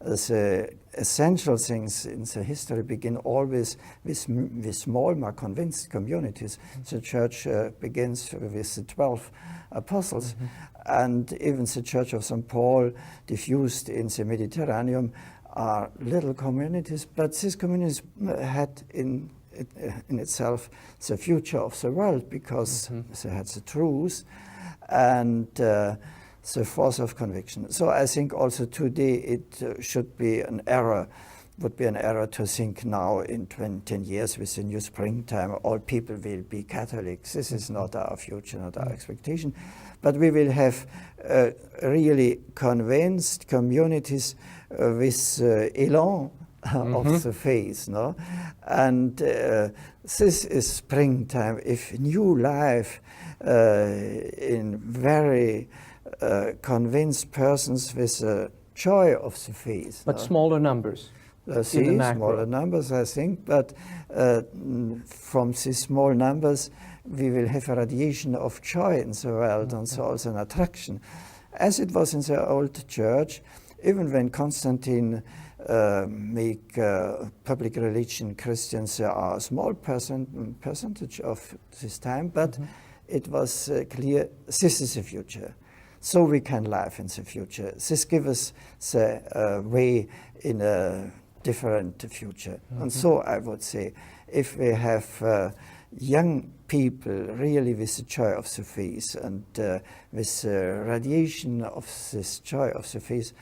The essential things in the history begin always with small, more convinced communities. The church begins with the 12 apostles, and even the Church of St. Paul, diffused in the Mediterranean, are little communities, but these communities had in itself the future of the world, because they had the truth and the force of conviction. So I think also today it should be an error, would be an error to think now in 10 years with the new springtime all people will be Catholics. This is not our future, not our expectation. But we will have really convinced communities with elan of the faith, no? And this is springtime. If new life in very convinced persons with the joy of the faith. But smaller numbers. Smaller numbers, I think, but from these small numbers we will have a radiation of joy in the world, and so also an attraction. As it was in the old church, even when Constantine make public religion Christians, there are a small percentage of this time, but it was clear this is the future. So we can live in the future. This gives us the way in a different future. And so I would say, if we have young people really with the joy of the faith and with the radiation of this joy of the faith,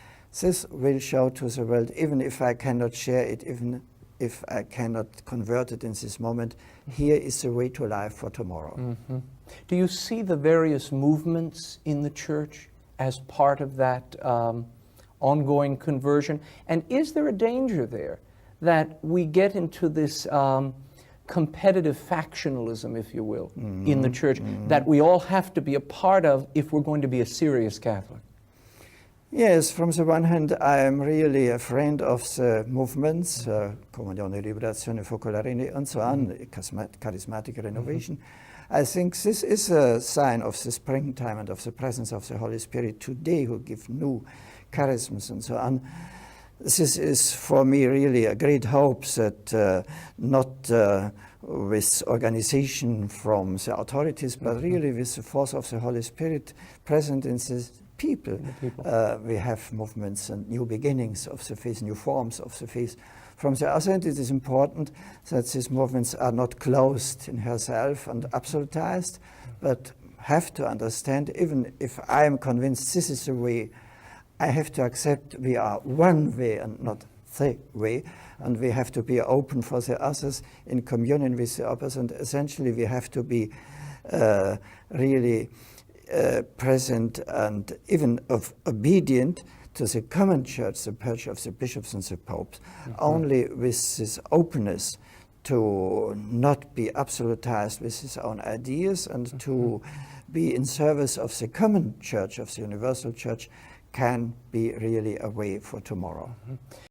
this will show to the world, even if I cannot share it, even if I cannot convert it in this moment, here is the way to life for tomorrow. Do you see the various movements in the church as part of that ongoing conversion? And is there a danger there that we get into this competitive factionalism, if you will, in the church, that we all have to be a part of if we're going to be a serious Catholic? Yes, from the one hand, I am really a friend of the movements, Comunione, Liberazione, Focolare, and so on, charismatic renovation. I think this is a sign of the springtime and of the presence of the Holy Spirit today, who give new charisms and so on. This is for me really a great hope that not with organization from the authorities, but really with the force of the Holy Spirit present in the people. We have movements and new beginnings of the faith, new forms of the faith. From the other hand, it is important that these movements are not closed in herself and absolutized, but have to understand, even if I am convinced this is the way, I have to accept we are one way and not the way, and we have to be open for the others in communion with the others, and essentially we have to be really present and even obedient to the common church, the church of the bishops and the popes, only with this openness to not be absolutized with his own ideas and to be in service of the common church, of the universal church, can be really a way for tomorrow.